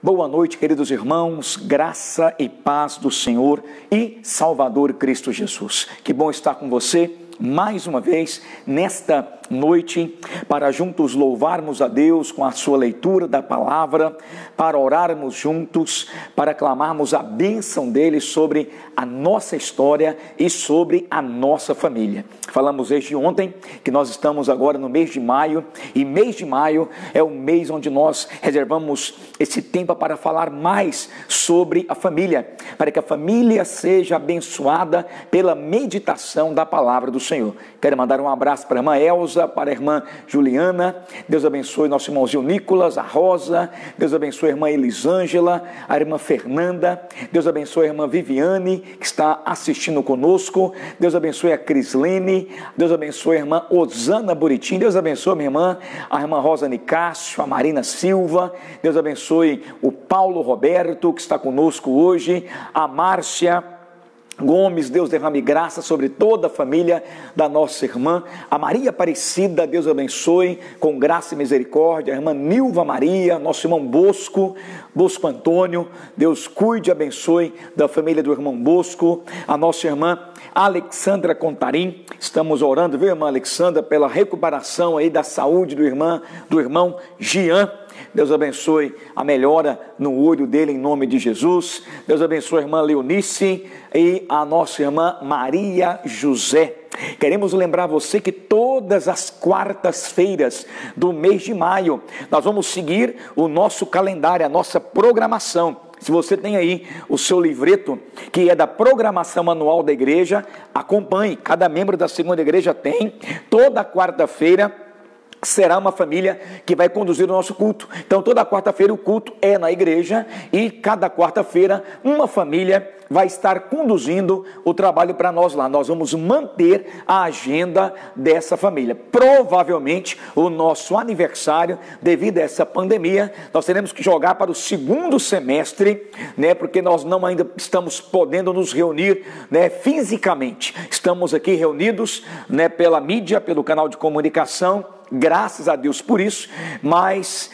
Boa noite, queridos irmãos, graça e paz do Senhor e Salvador Cristo Jesus. Que bom estar com você mais uma vez nesta noite, para juntos louvarmos a Deus com a sua leitura da palavra, para orarmos juntos, para clamarmos a bênção dele sobre a nossa história e sobre a nossa família. Falamos desde ontem que nós estamos agora no mês de maio, e mês de maio é o mês onde nós reservamos esse tempo para falar mais sobre a família, para que a família seja abençoada pela meditação da palavra do Senhor. Quero mandar um abraço para a irmã Elza, para a irmã Juliana. Deus abençoe nosso irmãozinho Nicolas, a Rosa. Deus abençoe a irmã Elisângela, a irmã Fernanda. Deus abençoe a irmã Viviane, que está assistindo conosco. Deus abençoe a Crislene. Deus abençoe a irmã Osana Buritim. Deus abençoe a minha irmã, a irmã Rosa Nicásio, a Marina Silva. Deus abençoe o Paulo Roberto, que está conosco hoje. A Márcia Gomes, Deus derrame graça sobre toda a família da nossa irmã. A Maria Aparecida, Deus abençoe com graça e misericórdia. A irmã Nilva Maria, nosso irmão Bosco Antônio, Deus cuide e abençoe da família do irmão Bosco. A nossa irmã Alexandra Contarim, estamos orando, viu, irmã Alexandra, pela recuperação aí da saúde do irmão Gian. Deus abençoe a melhora no olho dele em nome de Jesus. Deus abençoe a irmã Leonice e a nossa irmã Maria José. Queremos lembrar você que todas as quartas-feiras do mês de maio nós vamos seguir o nosso calendário, a nossa programação. Se você tem aí o seu livreto, que é da programação anual da igreja, acompanhe. Cada membro da segunda igreja tem. Toda quarta-feira será uma família que vai conduzir o nosso culto. Então toda quarta-feira o culto é na igreja, e cada quarta-feira uma família vai estar conduzindo o trabalho para nós lá. Nós vamos manter a agenda dessa família. Provavelmente o nosso aniversário, devido a essa pandemia, nós teremos que jogar para o segundo semestre, né? Porque nós não ainda estamos podendo nos reunir, né, fisicamente. Estamos aqui reunidos, né, pela mídia, pelo canal de comunicação. Graças a Deus por isso, mas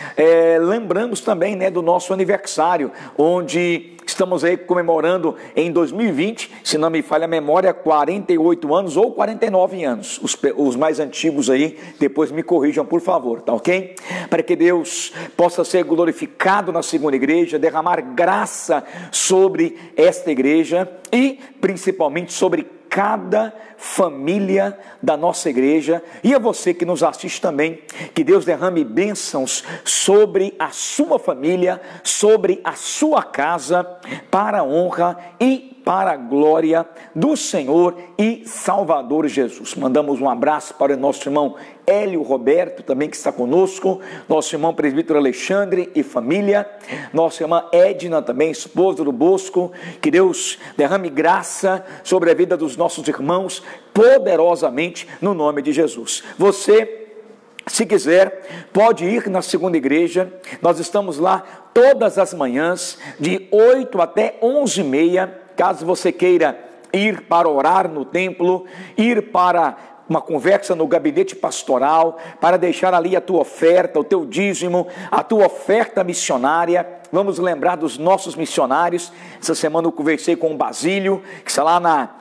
lembramos também, né, do nosso aniversário, onde estamos aí comemorando em 2020, se não me falha a memória, 48 anos ou 49 anos, os mais antigos aí, depois me corrijam por favor, tá ok? Para que Deus possa ser glorificado na segunda igreja, derramar graça sobre esta igreja e principalmente sobre cada família da nossa igreja, e a você que nos assiste também, que Deus derrame bênçãos sobre a sua família, sobre a sua casa, para a honra e para a glória do Senhor e Salvador Jesus. Mandamos um abraço para o nosso irmão Hélio Roberto, também que está conosco, nosso irmão presbítero Alexandre e família, nossa irmã Edna, também esposa do Bosco. Que Deus derrame graça sobre a vida dos nossos irmãos, poderosamente, no nome de Jesus. Você, se quiser, pode ir na segunda igreja. Nós estamos lá todas as manhãs, de 8 até 11h30, caso você queira ir para orar no templo, ir para uma conversa no gabinete pastoral, para deixar ali a tua oferta, o teu dízimo, a tua oferta missionária. Vamos lembrar dos nossos missionários. Essa semana eu conversei com o Basílio, que está lá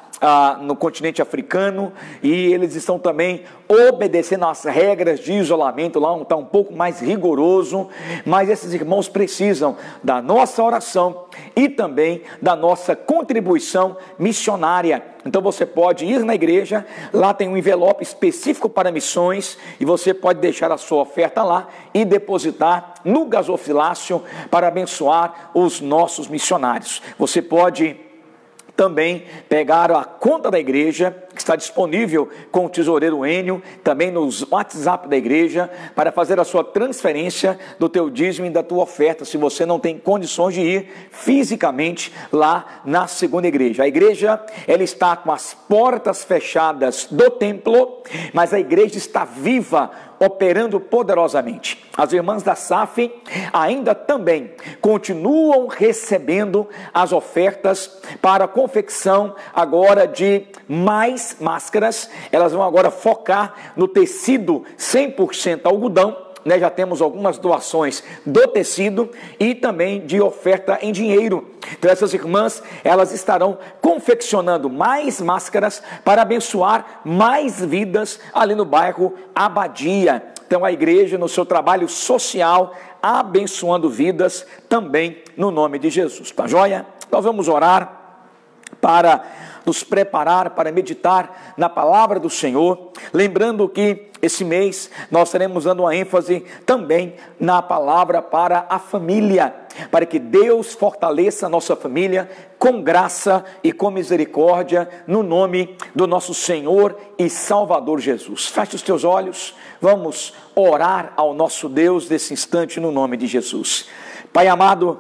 no continente africano, e eles estão também obedecendo às regras de isolamento. Lá está um pouco mais rigoroso, mas esses irmãos precisam da nossa oração e também da nossa contribuição missionária. Então você pode ir na igreja, lá tem um envelope específico para missões, e você pode deixar a sua oferta lá e depositar no gasofilácio para abençoar os nossos missionários. Você pode também pegar a conta da igreja, que está disponível com o tesoureiro Enio, também nos WhatsApp da igreja, para fazer a sua transferência do teu dízimo e da tua oferta, se você não tem condições de ir fisicamente lá na segunda igreja. A igreja, ela está com as portas fechadas do templo, mas a igreja está viva, operando poderosamente. As irmãs da SAF ainda também continuam recebendo as ofertas para a confecção agora de mais máscaras. Elas vão agora focar no tecido 100% algodão, né, já temos algumas doações do tecido e também de oferta em dinheiro. Então essas irmãs, elas estarão confeccionando mais máscaras para abençoar mais vidas ali no bairro Abadia. Então a igreja, no seu trabalho social, abençoando vidas também no nome de Jesus, tá joia? Nós vamos orar para nos preparar para meditar na palavra do Senhor, lembrando que esse mês nós estaremos dando uma ênfase também na palavra para a família, para que Deus fortaleça a nossa família com graça e com misericórdia, no nome do nosso Senhor e Salvador Jesus. Feche os teus olhos, vamos orar ao nosso Deus nesse instante no nome de Jesus. Pai amado,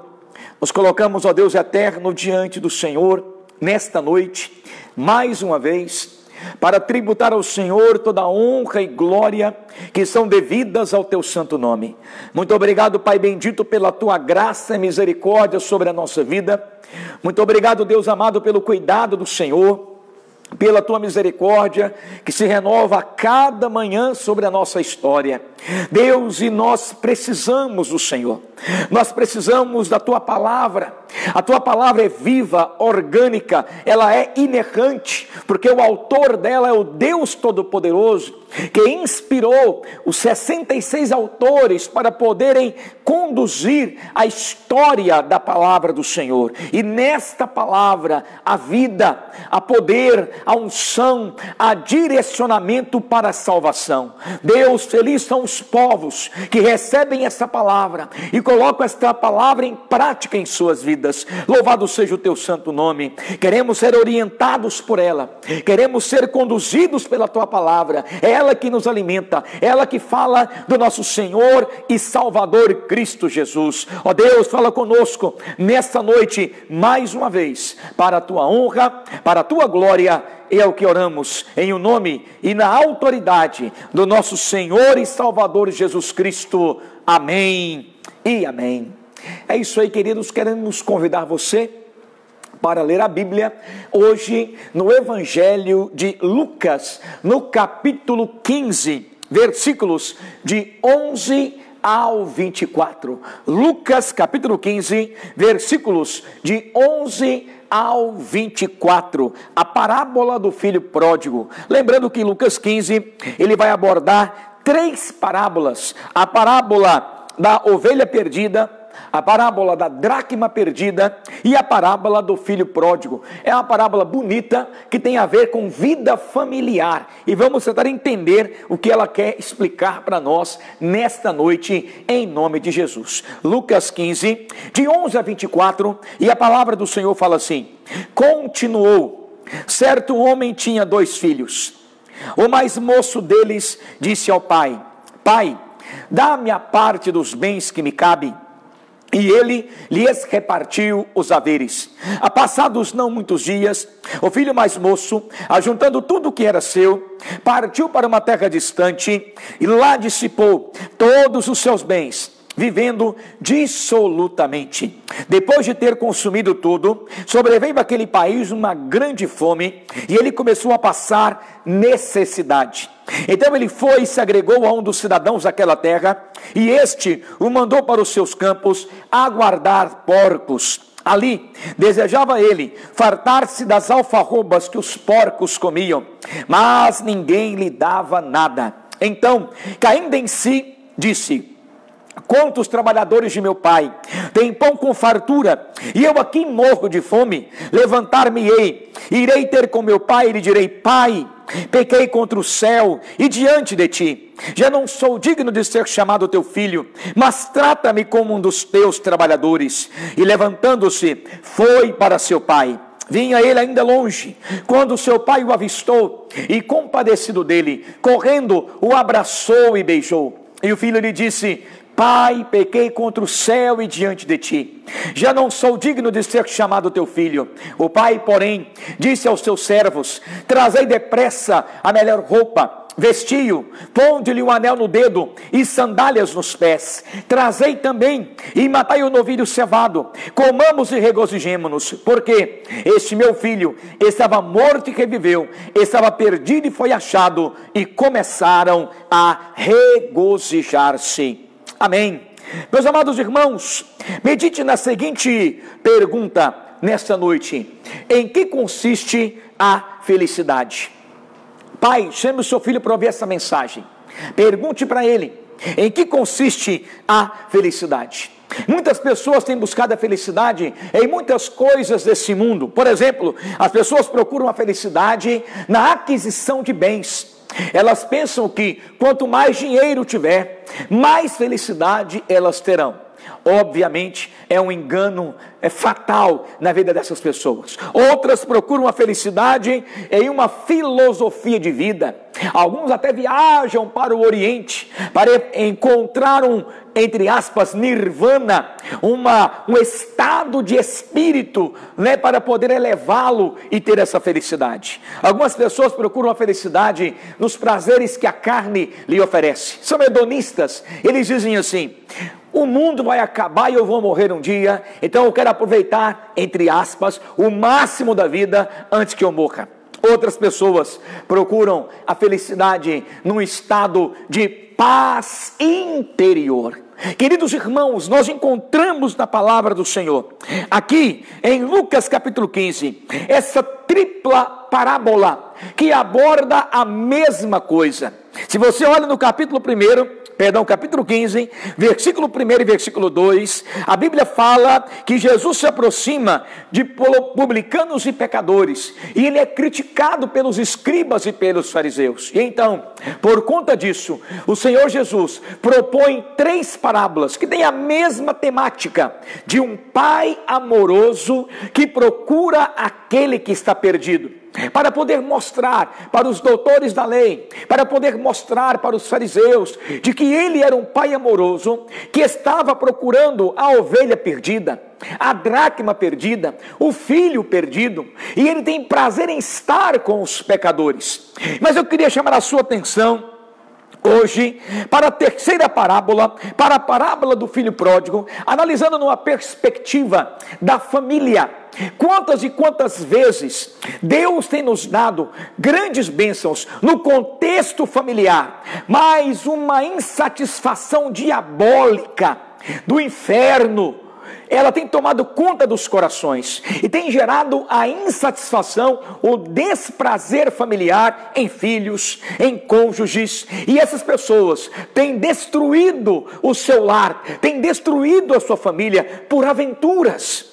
nos colocamos, ó Deus eterno, diante do Senhor, nesta noite, mais uma vez, para tributar ao Senhor toda a honra e glória que são devidas ao teu santo nome. Muito obrigado, Pai bendito, pela tua graça e misericórdia sobre a nossa vida. Muito obrigado, Deus amado, pelo cuidado do Senhor, pela tua misericórdia que se renova a cada manhã sobre a nossa história. Deus, e nós precisamos do Senhor, nós precisamos da tua palavra. A tua palavra é viva, orgânica, ela é inerrante, porque o autor dela é o Deus Todo-Poderoso, que inspirou os 66 autores para poderem conduzir a história da palavra do Senhor. E nesta palavra, a vida, a poder, a unção, a direcionamento para a salvação. Deus, feliz são os povos que recebem essa palavra e colocam esta palavra em prática em suas vidas. Louvado seja o teu santo nome. Queremos ser orientados por ela, queremos ser conduzidos pela tua palavra. É ela que nos alimenta, ela que fala do nosso Senhor e Salvador Cristo Jesus. Ó Deus, fala conosco nesta noite mais uma vez, para a tua honra, para a tua glória. É o que oramos em o nome e na autoridade do nosso Senhor e Salvador Jesus Cristo. Amém e amém. É isso aí, queridos, queremos convidar você para ler a Bíblia hoje no Evangelho de Lucas, no capítulo 15, versículos de 11 ao 24. Lucas capítulo 15, versículos de 11 ao 24, a parábola do filho pródigo. Lembrando que Lucas 15, ele vai abordar 3 parábolas: a parábola da ovelha perdida, a parábola da dracma perdida e a parábola do filho pródigo. É uma parábola bonita que tem a ver com vida familiar, e vamos tentar entender o que ela quer explicar para nós nesta noite, em nome de Jesus. Lucas 15, de 11 a 24, e a palavra do Senhor fala assim: continuou, certo homem tinha 2 filhos. O mais moço deles disse ao pai: Pai, dá-me a parte dos bens que me cabe. E ele lhes repartiu os haveres. Passados não muitos dias, o filho mais moço, ajuntando tudo o que era seu, partiu para uma terra distante e lá dissipou todos os seus bens, vivendo dissolutamente. Depois de ter consumido tudo, sobreveio àquele país uma grande fome e ele começou a passar necessidade. Então ele foi e se agregou a um dos cidadãos daquela terra, e este o mandou para os seus campos a guardar porcos. Ali desejava ele fartar-se das alfarrobas que os porcos comiam, mas ninguém lhe dava nada. Então, caindo em si, disse: quantos trabalhadores de meu pai têm pão com fartura, e eu aqui morro de fome? Levantar-me-ei, irei ter com meu pai e lhe direi: Pai, pequei contra o céu e diante de ti, já não sou digno de ser chamado teu filho, mas trata-me como um dos teus trabalhadores. E levantando-se, foi para seu pai. Vinha ele ainda longe, quando seu pai o avistou, e compadecido dele, correndo, o abraçou e beijou. E o filho lhe disse: Pai, pequei contra o céu e diante de ti, já não sou digno de ser chamado teu filho. O pai, porém, disse aos seus servos: trazei depressa a melhor roupa vestiu, ponde-lhe um anel no dedo e sandálias nos pés. Trazei também e matai o novilho cevado, comamos e regozijemo-nos, porque este meu filho estava morto e reviveu, estava perdido e foi achado, e começaram a regozijar-se. Amém. Meus amados irmãos, medite na seguinte pergunta nesta noite: em que consiste a felicidade? Pai, chame o seu filho para ouvir essa mensagem. Pergunte para ele: em que consiste a felicidade? Muitas pessoas têm buscado a felicidade em muitas coisas desse mundo. Por exemplo, as pessoas procuram a felicidade na aquisição de bens. Elas pensam que quanto mais dinheiro tiver, mais felicidade elas terão. Obviamente é um engano fatal na vida dessas pessoas. Outras procuram a felicidade em uma filosofia de vida. Alguns até viajam para o Oriente para encontrar entre aspas, nirvana, um estado de espírito, para poder elevá-lo e ter essa felicidade. Algumas pessoas procuram a felicidade nos prazeres que a carne lhe oferece. São hedonistas. Eles dizem assim: o mundo vai acabar e eu vou morrer um dia, então eu quero aproveitar, entre aspas, o máximo da vida antes que eu morra. Outras pessoas procuram a felicidade num estado de paz interior. Queridos irmãos, nós encontramos na palavra do Senhor, aqui em Lucas capítulo 15, essa tripla parábola que aborda a mesma coisa. Se você olha no capítulo 15, versículo 1 e versículo 2, a Bíblia fala que Jesus se aproxima de publicanos e pecadores, e ele é criticado pelos escribas e pelos fariseus. E então, por conta disso, o Senhor Jesus propõe 3 parábolas que têm a mesma temática, de um pai amoroso que procura aquele que está perdido, para poder mostrar para os doutores da lei, para poder mostrar para os fariseus, de que ele era um pai amoroso, que estava procurando a ovelha perdida, a dracma perdida, o filho perdido, e ele tem prazer em estar com os pecadores. Mas eu queria chamar a sua atenção hoje para a terceira parábola, para a parábola do filho pródigo, analisando numa perspectiva da família. Quantas e quantas vezes Deus tem nos dado grandes bênçãos no contexto familiar, mas uma insatisfação diabólica do inferno, ela tem tomado conta dos corações e tem gerado a insatisfação, o desprazer familiar em filhos, em cônjuges, e essas pessoas têm destruído o seu lar, têm destruído a sua família por aventuras.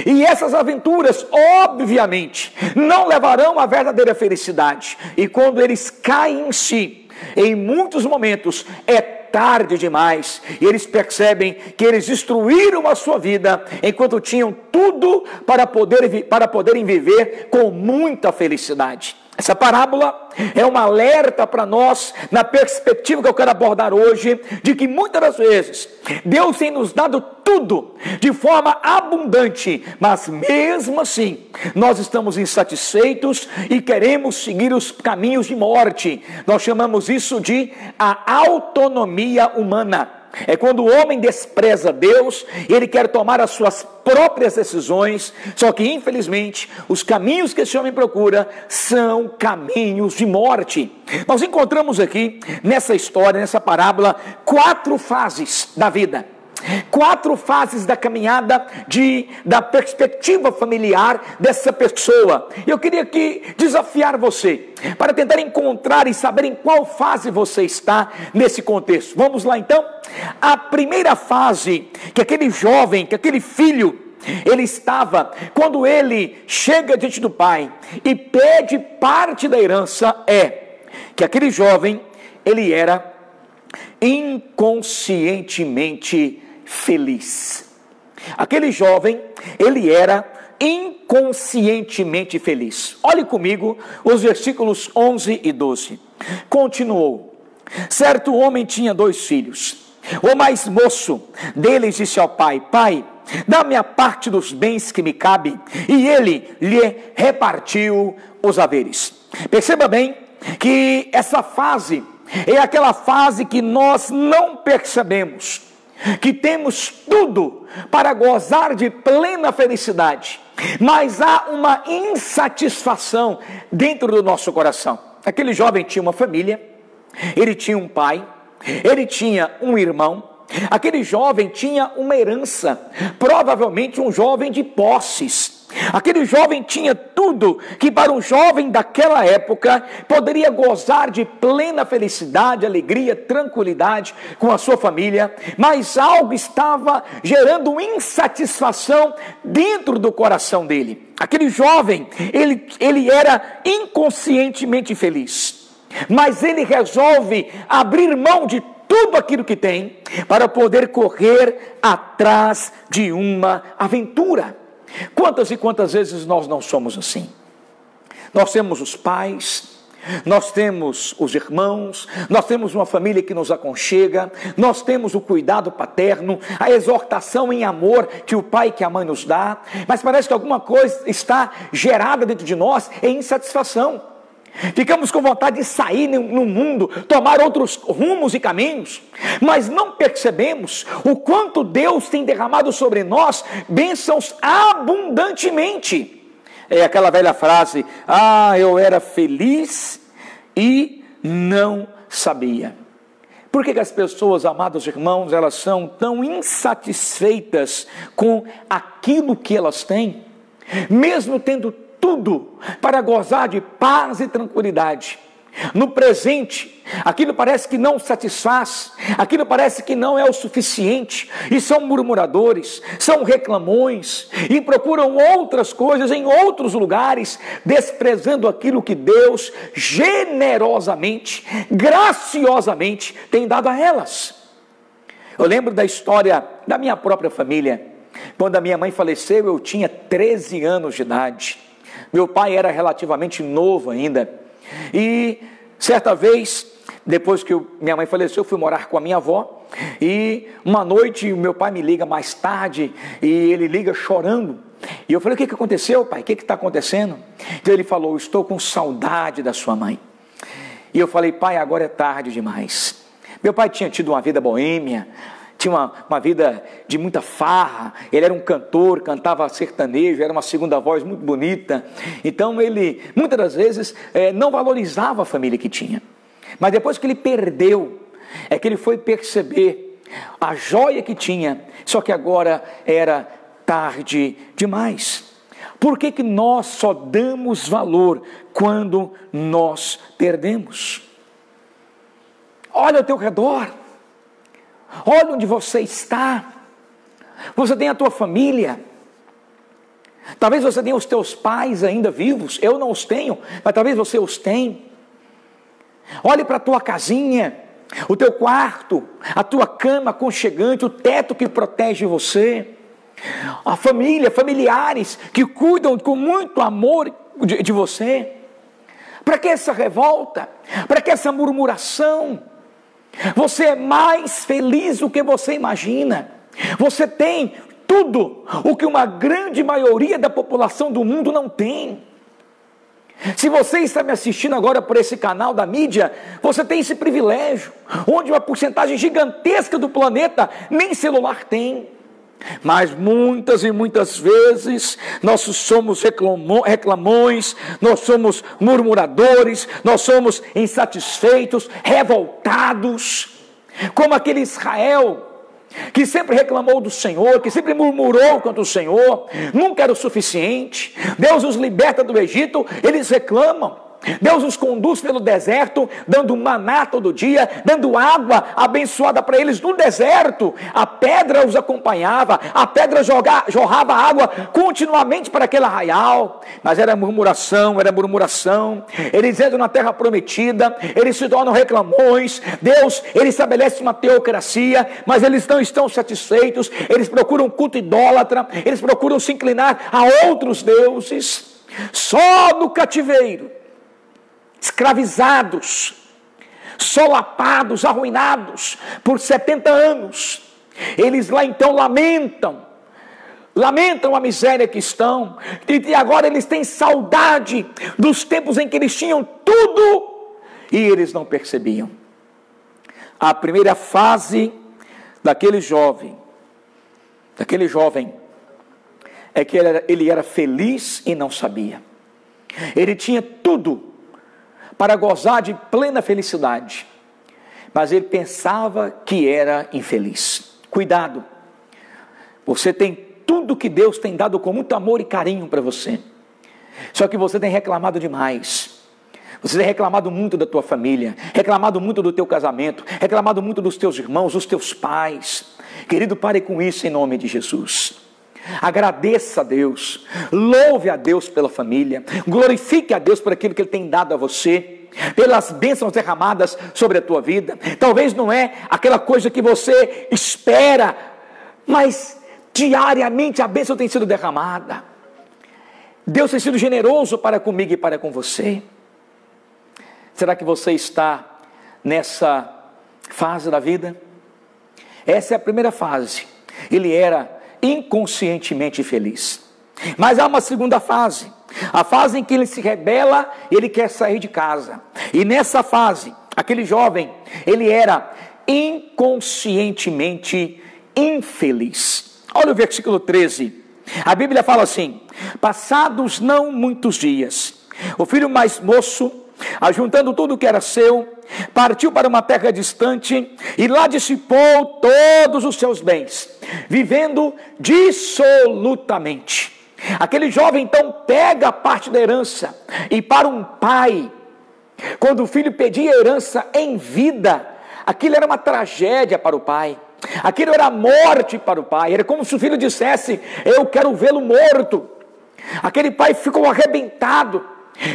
E essas aventuras, obviamente, não levarão à verdadeira felicidade. E quando eles caem em si, em muitos momentos, é tarde demais, e eles percebem que eles destruíram a sua vida, enquanto tinham tudo para poderem viver com muita felicidade. Essa parábola é um alerta para nós, na perspectiva que eu quero abordar hoje, de que muitas das vezes Deus tem nos dado tudo de forma abundante, mas mesmo assim nós estamos insatisfeitos e queremos seguir os caminhos de morte. Nós chamamos isso de a autonomia humana. É quando o homem despreza Deus, ele quer tomar as suas próprias decisões, só que infelizmente os caminhos que esse homem procura são caminhos de morte. Nós encontramos aqui nessa história, nessa parábola, 4 fases da vida. 4 fases da caminhada da perspectiva familiar dessa pessoa. Eu queria aqui desafiar você para tentar encontrar e saber em qual fase você está nesse contexto. Vamos lá então? A primeira fase que aquele jovem, que aquele filho, ele estava, quando ele chega diante do pai e pede parte da herança, que aquele jovem, ele era inconscientemente feliz. Aquele jovem, ele era inconscientemente feliz. Olhe comigo os versículos 11 e 12. Continuou: certo homem tinha 2 filhos. O mais moço deles disse ao pai: pai, dá-me a parte dos bens que me cabe. E ele lhe repartiu os haveres. Perceba bem que essa fase é aquela fase que nós não percebemos, que temos tudo para gozar de plena felicidade, mas há uma insatisfação dentro do nosso coração. Aquele jovem tinha uma família, ele tinha um pai, ele tinha um irmão, aquele jovem tinha uma herança, provavelmente um jovem de posses. Aquele jovem tinha tudo que para um jovem daquela época poderia gozar de plena felicidade, alegria, tranquilidade com a sua família, mas algo estava gerando insatisfação dentro do coração dele. Aquele jovem, ele era inconscientemente feliz, mas ele resolve abrir mão de tudo aquilo que tem para poder correr atrás de uma aventura. Quantas e quantas vezes nós não somos assim? Nós temos os pais, nós temos os irmãos, nós temos uma família que nos aconchega, nós temos o cuidado paterno, a exortação em amor que o pai e que a mãe nos dá, mas parece que alguma coisa está gerada dentro de nós em insatisfação. Ficamos com vontade de sair no mundo, tomar outros rumos e caminhos, mas não percebemos o quanto Deus tem derramado sobre nós bênçãos abundantemente. É aquela velha frase: eu era feliz e não sabia. Por que as pessoas, amados irmãos, elas são tão insatisfeitas com aquilo que elas têm, mesmo tendo tudo para gozar de paz e tranquilidade? No presente, aquilo parece que não satisfaz, aquilo parece que não é o suficiente, e são murmuradores, são reclamões, e procuram outras coisas em outros lugares, desprezando aquilo que Deus generosamente, graciosamente tem dado a elas. Eu lembro da história da minha própria família. Quando a minha mãe faleceu, eu tinha 13 anos de idade. Meu pai era relativamente novo ainda, e certa vez, depois que minha mãe faleceu, eu fui morar com a minha avó, e uma noite o meu pai me liga mais tarde, e ele liga chorando, e eu falei: o que aconteceu, pai? O que está acontecendo? Então ele falou: estou com saudade da sua mãe. E eu falei: pai, agora é tarde demais. Meu pai tinha tido uma vida boêmia, tinha uma vida de muita farra, ele era um cantor, cantava sertanejo, era uma segunda voz muito bonita, então ele, muitas das vezes, não valorizava a família que tinha, mas depois que ele perdeu, é que ele foi perceber a joia que tinha, só que agora era tarde demais. Por que nós só damos valor quando nós perdemos? Olha ao teu redor, olha onde você está. Você tem a tua família, talvez você tenha os teus pais ainda vivos, eu não os tenho, mas talvez você os tenha. Olhe para a tua casinha, o teu quarto, a tua cama aconchegante, o teto que protege você, a família, familiares que cuidam com muito amor de você. Para que essa revolta? Para que essa murmuração? Você é mais feliz do que você imagina. Você tem tudo o que uma grande maioria da população do mundo não tem. Se você está me assistindo agora por esse canal da mídia, você tem esse privilégio, onde uma porcentagem gigantesca do planeta nem celular tem. Mas muitas e muitas vezes nós somos reclamões, nós somos murmuradores, nós somos insatisfeitos, revoltados, como aquele Israel que sempre reclamou do Senhor, que sempre murmurou contra o Senhor, nunca era o suficiente. Deus os liberta do Egito, eles reclamam. Deus os conduz pelo deserto, dando maná todo dia, dando água abençoada para eles no deserto. A pedra os acompanhava, a pedra jorrava água continuamente para aquele arraial, mas era murmuração. Eles entram na terra prometida, eles se tornam reclamões. Deus, ele estabelece uma teocracia, mas eles não estão satisfeitos, eles procuram culto idólatra, eles procuram se inclinar a outros deuses. Só no cativeiro, escravizados, solapados, arruinados por 70 anos, eles lá então lamentam a miséria que estão, e agora eles têm saudade dos tempos em que eles tinham tudo e eles não percebiam. A primeira fase daquele jovem é que ele era feliz e não sabia. Ele tinha tudo para gozar de plena felicidade, mas ele pensava que era infeliz. Cuidado, você tem tudo que Deus tem dado com muito amor e carinho para você, só que você tem reclamado demais. Você tem reclamado muito da tua família, reclamado muito do teu casamento, reclamado muito dos teus irmãos, dos teus pais. Querido, pare com isso em nome de Jesus. Agradeça a Deus, louve a Deus pela família, glorifique a Deus por aquilo que Ele tem dado a você, pelas bênçãos derramadas sobre a tua vida. Talvez não é aquela coisa que você espera, mas diariamente a bênção tem sido derramada. Deus tem sido generoso para comigo e para com você. Será que você está nessa fase da vida? Essa é a primeira fase. Ele era inconscientemente feliz. Mas há uma segunda fase. A fase em que ele se rebela e ele quer sair de casa. E nessa fase, aquele jovem, ele era inconscientemente infeliz. Olha o versículo 13. A Bíblia fala assim: passados não muitos dias, o filho mais moço, ajuntando tudo o que era seu, partiu para uma terra distante e lá dissipou todos os seus bens, vivendo dissolutamente. Aquele jovem então pega a parte da herança, e para um pai, quando o filho pedia herança em vida, aquilo era uma tragédia para o pai. Aquilo era morte para o pai. Era como se o filho dissesse: eu quero vê-lo morto. Aquele pai ficou arrebentado.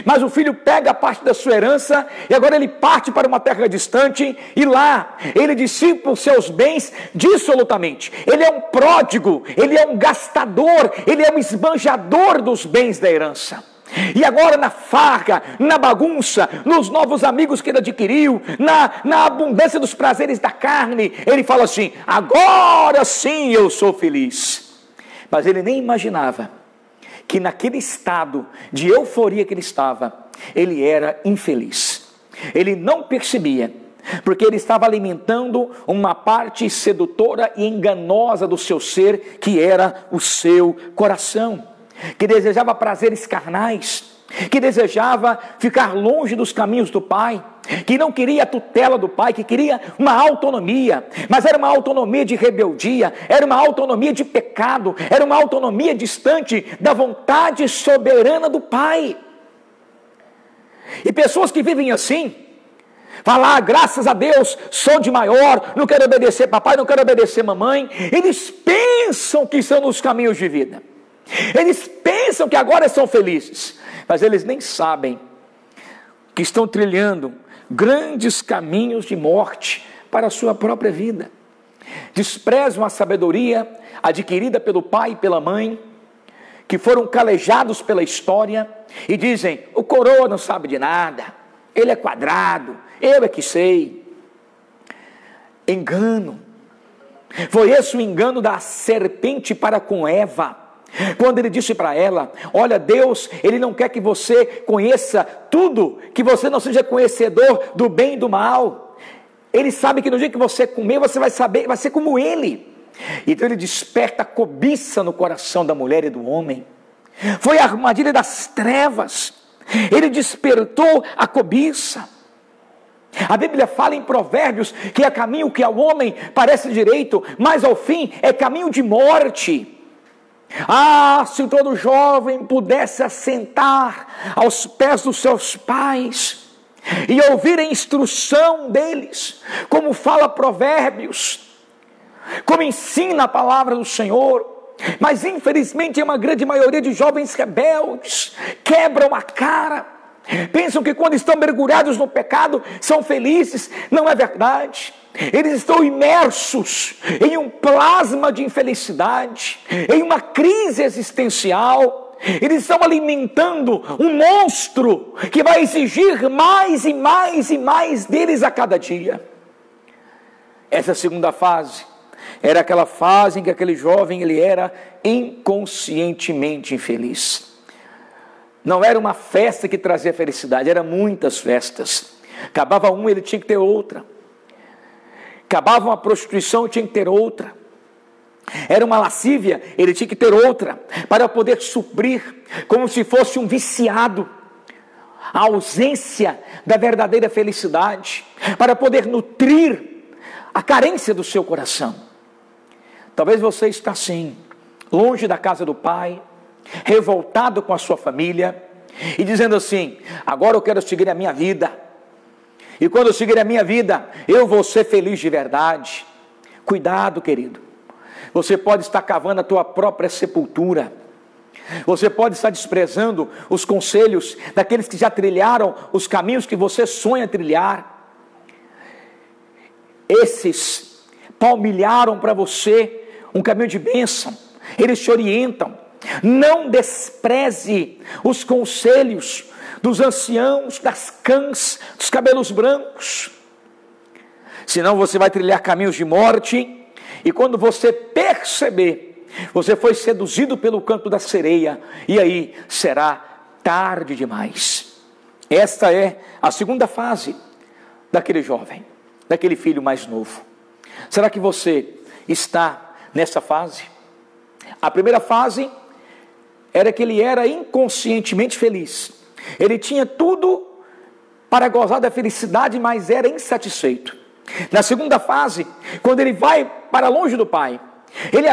Mas o filho pega a parte da sua herança e agora ele parte para uma terra distante e lá ele dissipa os seus bens dissolutamente. Ele é um pródigo, ele é um gastador, ele é um esbanjador dos bens da herança. E agora na farra, na bagunça, nos novos amigos que ele adquiriu, na abundância dos prazeres da carne, ele fala assim: agora sim eu sou feliz. Mas ele nem imaginava que naquele estado de euforia que ele estava, ele era infeliz. Ele não percebia, porque ele estava alimentando uma parte sedutora e enganosa do seu ser, que era o seu coração, que desejava prazeres carnais, que desejava ficar longe dos caminhos do pai, que não queria a tutela do pai, que queria uma autonomia, mas era uma autonomia de rebeldia, era uma autonomia de pecado, era uma autonomia distante da vontade soberana do pai. E pessoas que vivem assim, falar: graças a Deus, sou de maior, não quero obedecer papai, não quero obedecer mamãe, eles pensam que estão nos caminhos de vida, eles pensam que agora são felizes, mas eles nem sabem que estão trilhando grandes caminhos de morte para a sua própria vida. Desprezam a sabedoria adquirida pelo pai e pela mãe, que foram calejados pela história, e dizem: o coroa não sabe de nada, ele é quadrado, eu é que sei. Engano. Foi esse o engano da serpente para com Eva, quando ele disse para ela: olha, Deus, Ele não quer que você conheça tudo, que você não seja conhecedor do bem e do mal. Ele sabe que no dia que você comer, você vai saber, vai ser como Ele. Então ele desperta a cobiça no coração da mulher e do homem. Foi a armadilha das trevas. Ele despertou a cobiça. A Bíblia fala em Provérbios que é caminho que ao homem parece direito, mas ao fim é caminho de morte. Ah, se todo jovem pudesse assentar aos pés dos seus pais e ouvir a instrução deles, como fala Provérbios, como ensina a palavra do Senhor. Mas infelizmente é uma grande maioria de jovens rebeldes, quebram a cara, pensam que quando estão mergulhados no pecado são felizes. Não é verdade. Eles estão imersos em um plasma de infelicidade, em uma crise existencial. Eles estão alimentando um monstro que vai exigir mais e mais e mais deles a cada dia. Essa segunda fase era aquela fase em que aquele jovem ele era inconscientemente infeliz. Não era uma festa que trazia felicidade, eram muitas festas. Acabava um, ele tinha que ter outra. Acabava uma prostituição, tinha que ter outra. Era uma lascívia, ele tinha que ter outra, para poder suprir, como se fosse um viciado, a ausência da verdadeira felicidade, para poder nutrir a carência do seu coração. Talvez você está assim, longe da casa do Pai, revoltado com a sua família, e dizendo assim: agora eu quero seguir a minha vida, e quando eu seguir a minha vida, eu vou ser feliz de verdade. Cuidado, querido. Você pode estar cavando a tua própria sepultura. Você pode estar desprezando os conselhos daqueles que já trilharam os caminhos que você sonha trilhar. Esses palmilharam para você um caminho de bênção. Eles te orientam. Não despreze os conselhos dos anciãos, das cãs, dos cabelos brancos. Senão você vai trilhar caminhos de morte. E quando você perceber, você foi seduzido pelo canto da sereia, e aí será tarde demais. Esta é a segunda fase daquele jovem, daquele filho mais novo. Será que você está nessa fase? A primeira fase era que ele era inconscientemente feliz. Ele tinha tudo para gozar da felicidade, mas era insatisfeito. Na segunda fase, quando ele vai para longe do Pai, ele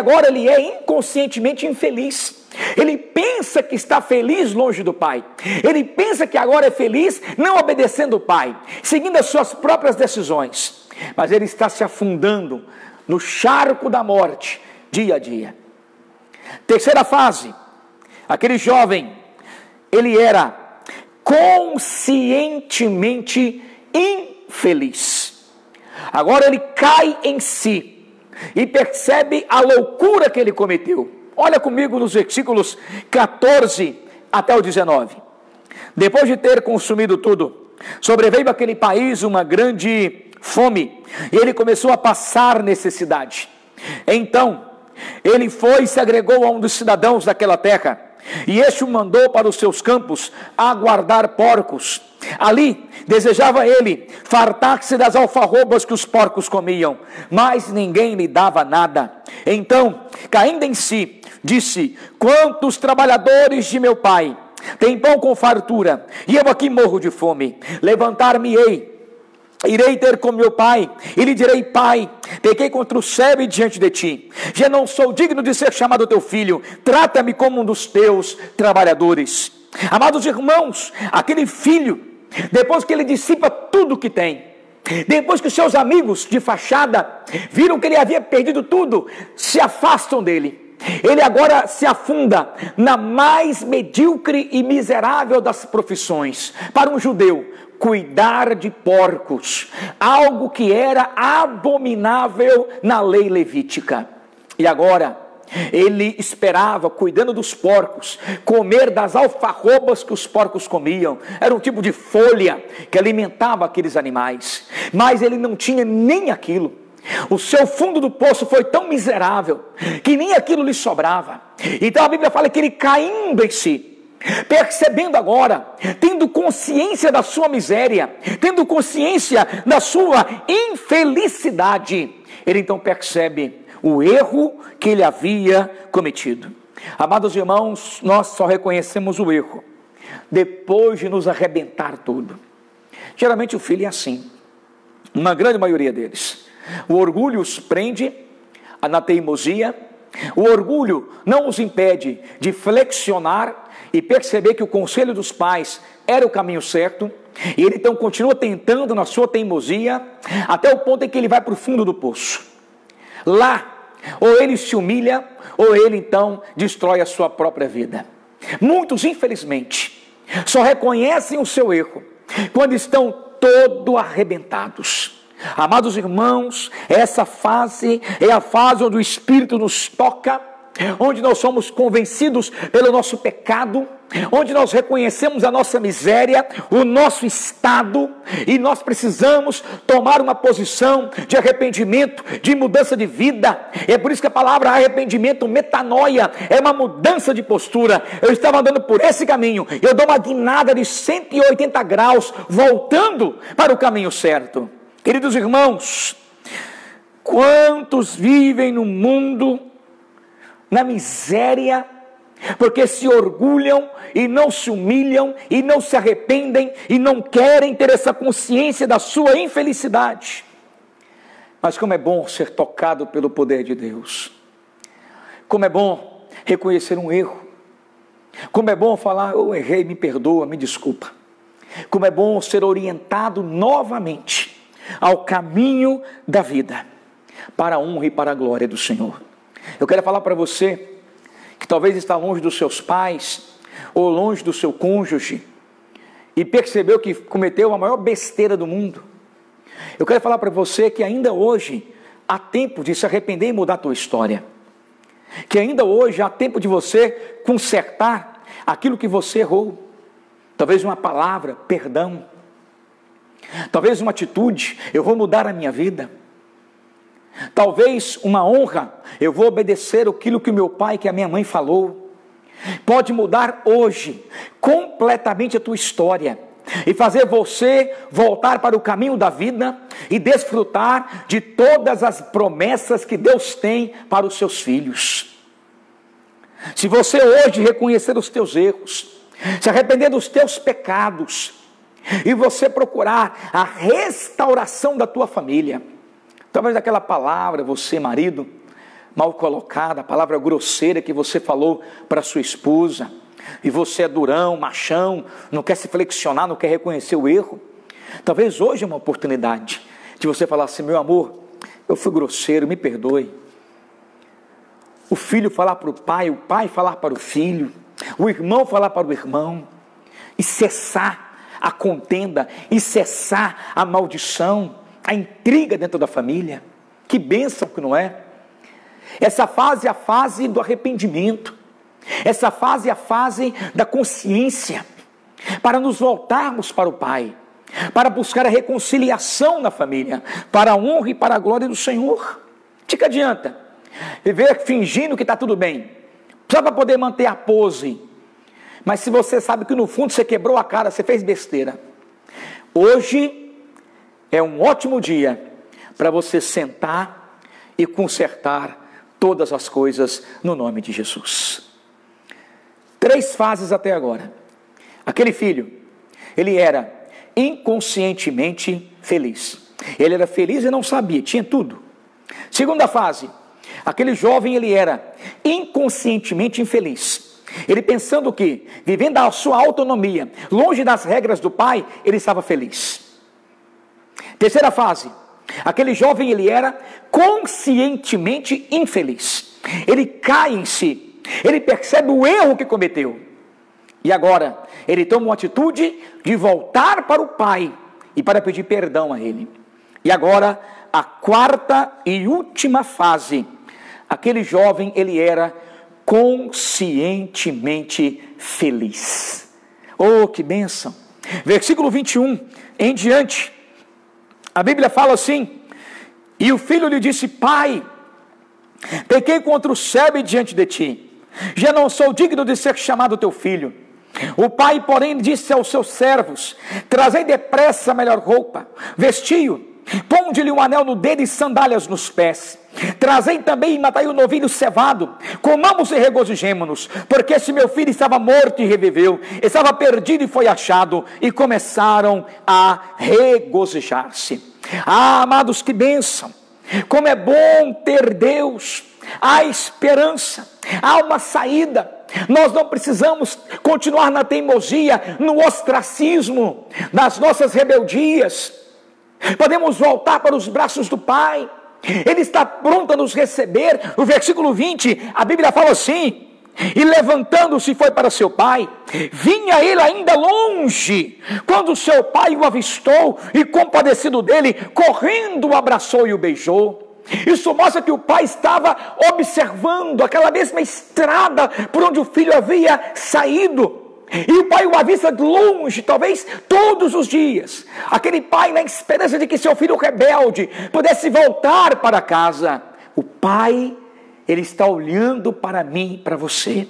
é inconscientemente infeliz. Ele pensa que está feliz longe do Pai. Ele pensa que agora é feliz não obedecendo o Pai, seguindo as suas próprias decisões. Mas ele está se afundando no charco da morte, dia a dia. Terceira fase, aquele jovem, ele era conscientemente infeliz. Agora ele cai em si e percebe a loucura que ele cometeu. Olha comigo nos versículos 14 até o 19. Depois de ter consumido tudo, sobreveio àquele país uma grande fome, e ele começou a passar necessidade. Então ele foi e se agregou a um dos cidadãos daquela terra, e este o mandou para os seus campos a guardar porcos. Ali desejava ele fartar-se das alfarrobas que os porcos comiam, mas ninguém lhe dava nada. Então, caindo em si, disse: quantos trabalhadores de meu pai têm pão com fartura, e eu aqui morro de fome. Levantar-me-ei, irei ter com meu pai, e lhe direi: pai, pequei contra o céu e diante de ti, já não sou digno de ser chamado teu filho, trata-me como um dos teus trabalhadores. Amados irmãos, aquele filho, depois que ele dissipa tudo que tem, depois que os seus amigos de fachada viram que ele havia perdido tudo, se afastam dele. Ele agora se afunda na mais medíocre e miserável das profissões. Para um judeu, cuidar de porcos, algo que era abominável na lei levítica. E agora ele esperava, cuidando dos porcos, comer das alfarrobas que os porcos comiam. Era um tipo de folha que alimentava aqueles animais, mas ele não tinha nem aquilo. O seu fundo do poço foi tão miserável que nem aquilo lhe sobrava. Então a Bíblia fala que ele, caindo em si, percebendo agora, tendo consciência da sua miséria, tendo consciência da sua infelicidade, ele então percebe o erro que ele havia cometido. Amados irmãos, nós só reconhecemos o erro depois de nos arrebentar tudo. Geralmente o filho é assim, uma grande maioria deles. O orgulho os prende na teimosia. O orgulho não os impede de flexionar e perceber que o conselho dos pais era o caminho certo, e ele então continua tentando na sua teimosia, até o ponto em que ele vai para o fundo do poço. Lá, ou ele se humilha, ou ele então destrói a sua própria vida. Muitos, infelizmente, só reconhecem o seu erro quando estão todo arrebentados. Amados irmãos, essa fase é a fase onde o Espírito nos toca onde nós somos convencidos pelo nosso pecado, onde nós reconhecemos a nossa miséria, o nosso estado, e nós precisamos tomar uma posição de arrependimento, de mudança de vida. É por isso que a palavra arrependimento, metanoia, é uma mudança de postura. Eu estava andando por esse caminho, eu dou uma guinada de 180 graus, voltando para o caminho certo. Queridos irmãos, quantos vivem no mundo na miséria, porque se orgulham e não se humilham e não se arrependem e não querem ter essa consciência da sua infelicidade. Mas como é bom ser tocado pelo poder de Deus, como é bom reconhecer um erro, como é bom falar: eu errei, me perdoa, me desculpa. Como é bom ser orientado novamente ao caminho da vida, para a honra e para a glória do Senhor. Eu quero falar para você que talvez está longe dos seus pais ou longe do seu cônjuge e percebeu que cometeu a maior besteira do mundo. Eu quero falar para você que ainda hoje há tempo de se arrepender e mudar a tua história. Que ainda hoje há tempo de você consertar aquilo que você errou. Talvez uma palavra, perdão. Talvez uma atitude, eu vou mudar a minha vida. Talvez uma honra, eu vou obedecer aquilo que o meu pai, que a minha mãe falou. Pode mudar hoje completamente a tua história e fazer você voltar para o caminho da vida e desfrutar de todas as promessas que Deus tem para os seus filhos. Se você hoje reconhecer os teus erros, se arrepender dos teus pecados e você procurar a restauração da tua família, talvez aquela palavra, você marido, mal colocada, a palavra grosseira que você falou para sua esposa, e você é durão, machão, não quer se flexionar, não quer reconhecer o erro. Talvez hoje é uma oportunidade de você falar assim: meu amor, eu fui grosseiro, me perdoe. O filho falar para o pai falar para o filho, o irmão falar para o irmão, e cessar a contenda, e cessar a maldição, a intriga dentro da família. Que bênção que não é? Essa fase é a fase do arrependimento. Essa fase é a fase da consciência, para nos voltarmos para o Pai, para buscar a reconciliação na família, para a honra e para a glória do Senhor. De que adianta viver fingindo que está tudo bem, só para poder manter a pose, mas se você sabe que no fundo você quebrou a cara, você fez besteira. Hoje é um ótimo dia para você sentar e consertar todas as coisas no nome de Jesus. 3 fases até agora. Aquele filho, ele era inconscientemente feliz. Ele era feliz e não sabia, tinha tudo. Segunda fase, aquele jovem, ele era inconscientemente infeliz. Ele pensando que, vivendo a sua autonomia, longe das regras do pai, ele estava feliz. Terceira fase, aquele jovem, ele era conscientemente infeliz. Ele cai em si, ele percebe o erro que cometeu. E agora, ele toma uma atitude de voltar para o pai e para pedir perdão a ele. E agora, a quarta e última fase, aquele jovem, ele era conscientemente feliz. Oh, que bênção! Versículo 21 em diante, a Bíblia fala assim: e o filho lhe disse: pai, pequei contra o céu e diante de ti, já não sou digno de ser chamado teu filho. O pai, porém, disse aos seus servos: trazei depressa a melhor roupa, vestiu, ponde-lhe um anel no dedo e sandálias nos pés. Trazei também e matai o novilho cevado, comamos e regozijemo-nos, porque esse meu filho estava morto e reviveu, estava perdido e foi achado. E começaram a regozijar-se. Ah, amados, que bênção! Como é bom ter Deus! Há esperança, há uma saída. Nós não precisamos continuar na teimosia, no ostracismo, nas nossas rebeldias. Podemos voltar para os braços do Pai. Ele está pronto a nos receber. No versículo 20, a Bíblia fala assim: e levantando-se foi para seu pai. Vinha ele ainda longe, quando seu pai o avistou, e compadecido dele, correndo o abraçou e o beijou. Isso mostra que o pai estava observando aquela mesma estrada por onde o filho havia saído. E o pai o avista de longe, talvez todos os dias. Aquele pai na esperança de que seu filho rebelde pudesse voltar para casa. O pai, ele está olhando para mim e para você.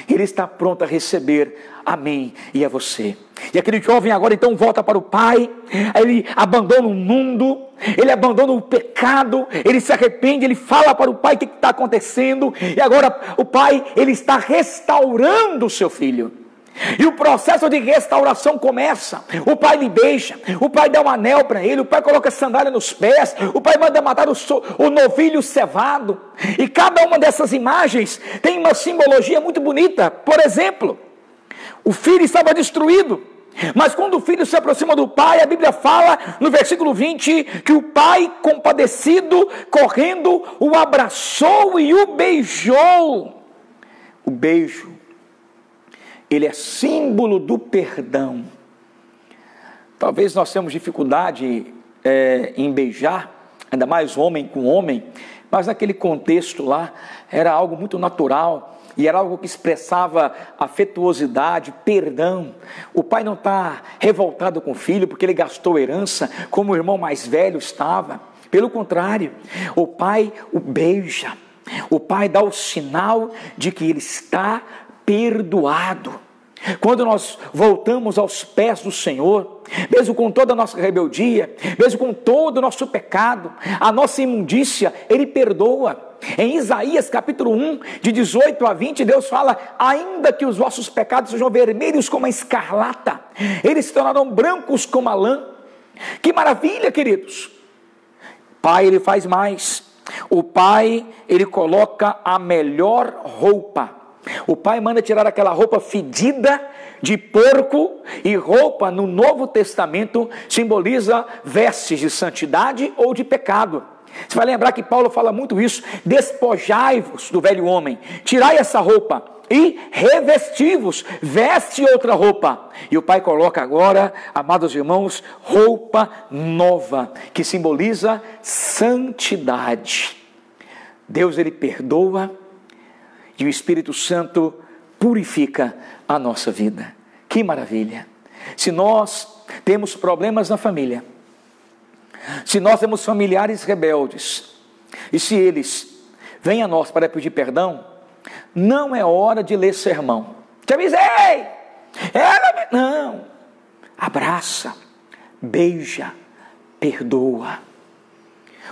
Ele está pronto a receber a mim e a você. E aquele jovem agora então volta para o pai. Ele abandona o mundo, ele abandona o pecado, ele se arrepende, ele fala para o pai o que está acontecendo. E agora o pai, ele está restaurando o seu filho. E o processo de restauração começa. O pai lhe beija, o pai dá um anel para ele, o pai coloca sandália nos pés, o pai manda matar o novilho cevado. E cada uma dessas imagens tem uma simbologia muito bonita. Por exemplo, o filho estava destruído, mas quando o filho se aproxima do pai, a Bíblia fala no versículo 20 que o pai, compadecido, correndo, o abraçou e o beijou. O beijo, ele é símbolo do perdão. Talvez nós temos dificuldade em beijar, ainda mais homem com homem, mas naquele contexto lá era algo muito natural e era algo que expressava afetuosidade, perdão. O pai não está revoltado com o filho porque ele gastou herança como o irmão mais velho estava. Pelo contrário, o pai o beija, o pai dá o sinal de que ele está perdoado. Quando nós voltamos aos pés do Senhor, mesmo com toda a nossa rebeldia, mesmo com todo o nosso pecado, a nossa imundícia, Ele perdoa. Em Isaías capítulo 1, de 18 a 20, Deus fala: ainda que os vossos pecados sejam vermelhos como a escarlata, eles se tornarão brancos como a lã. Que maravilha, queridos! Pai, Ele faz mais. O Pai, Ele coloca a melhor roupa. O pai manda tirar aquela roupa fedida de porco, e roupa no Novo Testamento simboliza vestes de santidade ou de pecado. Você vai lembrar que Paulo fala muito isso: despojai-vos do velho homem, tirai essa roupa e revesti-vos, veste outra roupa. E o pai coloca agora, amados irmãos, roupa nova, que simboliza santidade. Deus, Ele perdoa, e o Espírito Santo purifica a nossa vida. Que maravilha! Se nós temos problemas na família, se nós temos familiares rebeldes, e se eles vêm a nós para pedir perdão, não é hora de ler sermão. Te avisei! Não! Abraça, beija, perdoa.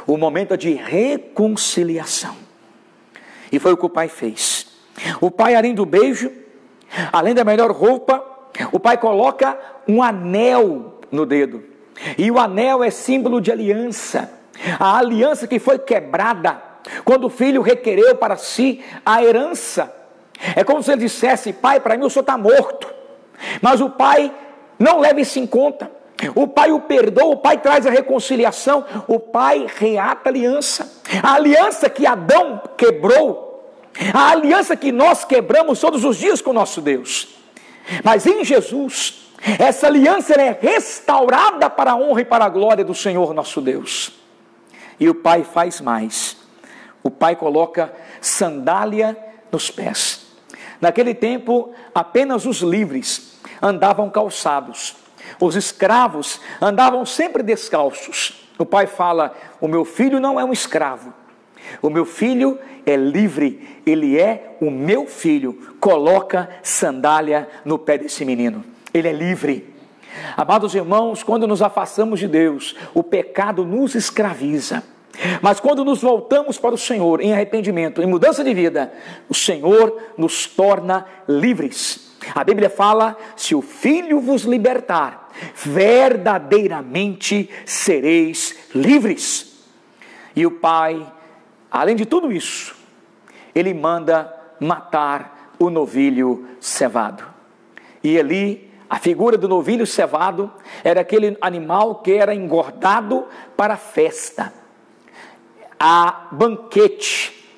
O momento é de reconciliação. E foi o que o pai fez. O pai, além do beijo, além da melhor roupa, o pai coloca um anel no dedo. E o anel é símbolo de aliança. A aliança que foi quebrada quando o filho requereu para si a herança. É como se ele dissesse: pai, para mim o senhor está morto. Mas o pai não leva isso em conta. O pai o perdoa, o pai traz a reconciliação, o pai reata a aliança. A aliança que Adão quebrou, a aliança que nós quebramos todos os dias com o nosso Deus. Mas em Jesus, essa aliança é restaurada para a honra e para a glória do Senhor nosso Deus. E o pai faz mais. O pai coloca sandália nos pés. Naquele tempo, apenas os livres andavam calçados. Os escravos andavam sempre descalços. O pai fala: o meu filho não é um escravo. O meu filho é livre. Ele é o meu filho. Coloca sandália no pé desse menino. Ele é livre. Amados irmãos, quando nos afastamos de Deus, o pecado nos escraviza. Mas quando nos voltamos para o Senhor em arrependimento, em mudança de vida, o Senhor nos torna livres. A Bíblia fala: se o Filho vos libertar, verdadeiramente sereis livres. E o pai, além de tudo isso, ele manda matar o novilho cevado. E ali, a figura do novilho cevado era aquele animal que era engordado para festa, a banquete,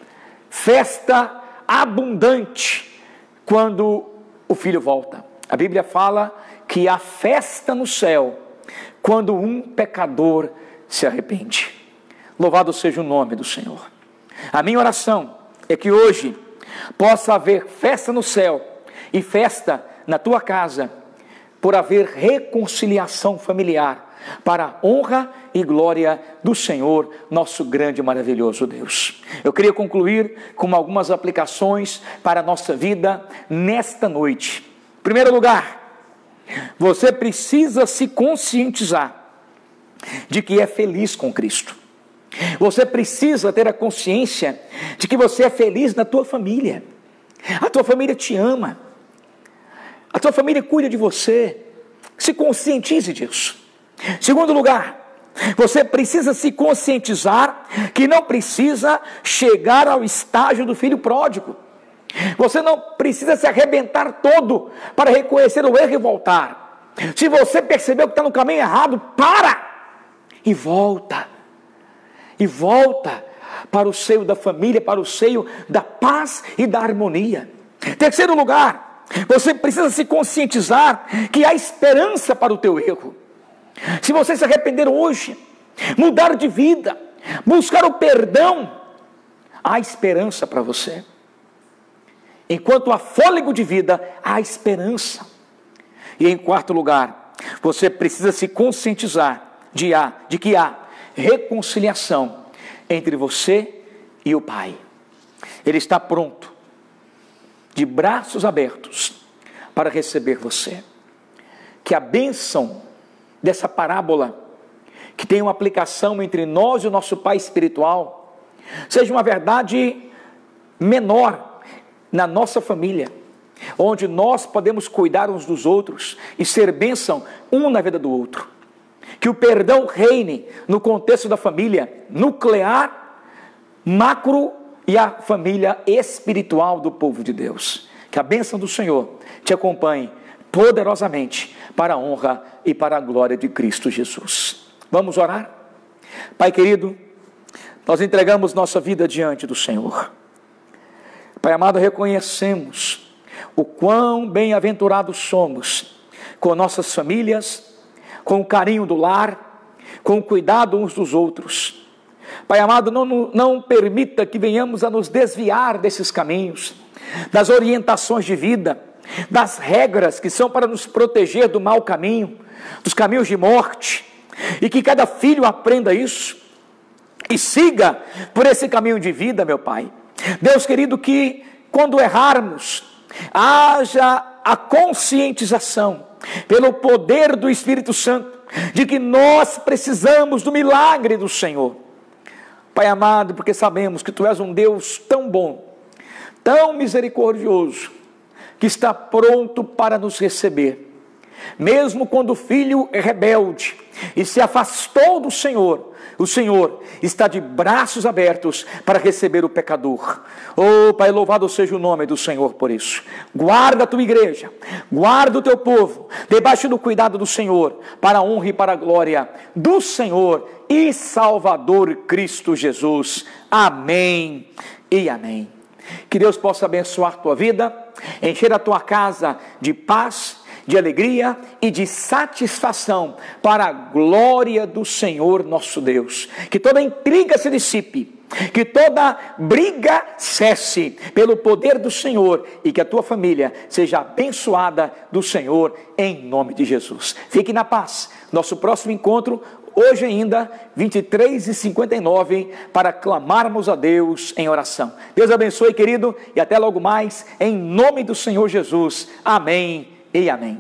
festa abundante, quando o filho volta. A Bíblia fala que há festa no céu quando um pecador se arrepende. Louvado seja o nome do Senhor. A minha oração é que hoje possa haver festa no céu e festa na tua casa, por haver reconciliação familiar, para a honra e glória do Senhor, nosso grande e maravilhoso Deus. Eu queria concluir com algumas aplicações para a nossa vida nesta noite. Em primeiro lugar, você precisa se conscientizar de que é feliz com Cristo. Você precisa ter a consciência de que você é feliz na tua família. A tua família te ama. A tua família cuida de você. Se conscientize disso. Segundo lugar, você precisa se conscientizar que não precisa chegar ao estágio do filho pródigo. Você não precisa se arrebentar todo para reconhecer o erro e voltar. Se você percebeu que está no caminho errado, para e volta. E volta para o seio da família, para o seio da paz e da harmonia. Terceiro lugar, você precisa se conscientizar que há esperança para o teu erro. Se você se arrepender hoje, mudar de vida, buscar o perdão, há esperança para você. Enquanto há fôlego de vida, há esperança. E em quarto lugar, você precisa se conscientizar de que há reconciliação entre você e o Pai. Ele está pronto, de braços abertos, para receber você. Que a bênção dessa parábola, que tem uma aplicação entre nós e o nosso Pai espiritual, seja uma verdade menor na nossa família, onde nós podemos cuidar uns dos outros e ser bênção um na vida do outro. Que o perdão reine no contexto da família nuclear, macro e a família espiritual do povo de Deus. Que a bênção do Senhor te acompanhe poderosamente para a honra e para a glória de Cristo Jesus. Vamos orar? Pai querido, nós entregamos nossa vida diante do Senhor. Pai amado, reconhecemos o quão bem-aventurados somos com nossas famílias, com o carinho do lar, com o cuidado uns dos outros. Pai amado, não permita que venhamos a nos desviar desses caminhos, das orientações de vida, das regras que são para nos proteger do mau caminho, dos caminhos de morte, e que cada filho aprenda isso, e siga por esse caminho de vida, meu Pai. Deus querido, que quando errarmos, haja a conscientização, pelo poder do Espírito Santo, de que nós precisamos do milagre do Senhor. Pai amado, porque sabemos que Tu és um Deus tão bom, tão misericordioso, que está pronto para nos receber. Mesmo quando o filho é rebelde e se afastou do Senhor, o Senhor está de braços abertos para receber o pecador. Oh Pai, louvado seja o nome do Senhor por isso. Guarda a tua igreja, guarda o teu povo, debaixo do cuidado do Senhor, para a honra e para a glória do Senhor e Salvador Cristo Jesus. Amém e amém. Que Deus possa abençoar a tua vida, encher a tua casa de paz, de alegria e de satisfação para a glória do Senhor nosso Deus. Que toda intriga se dissipe, que toda briga cesse pelo poder do Senhor e que a tua família seja abençoada do Senhor em nome de Jesus. Fique na paz. Nosso próximo encontro hoje ainda, 23h59, para clamarmos a Deus em oração. Deus abençoe, querido, e até logo mais, em nome do Senhor Jesus. Amém e amém.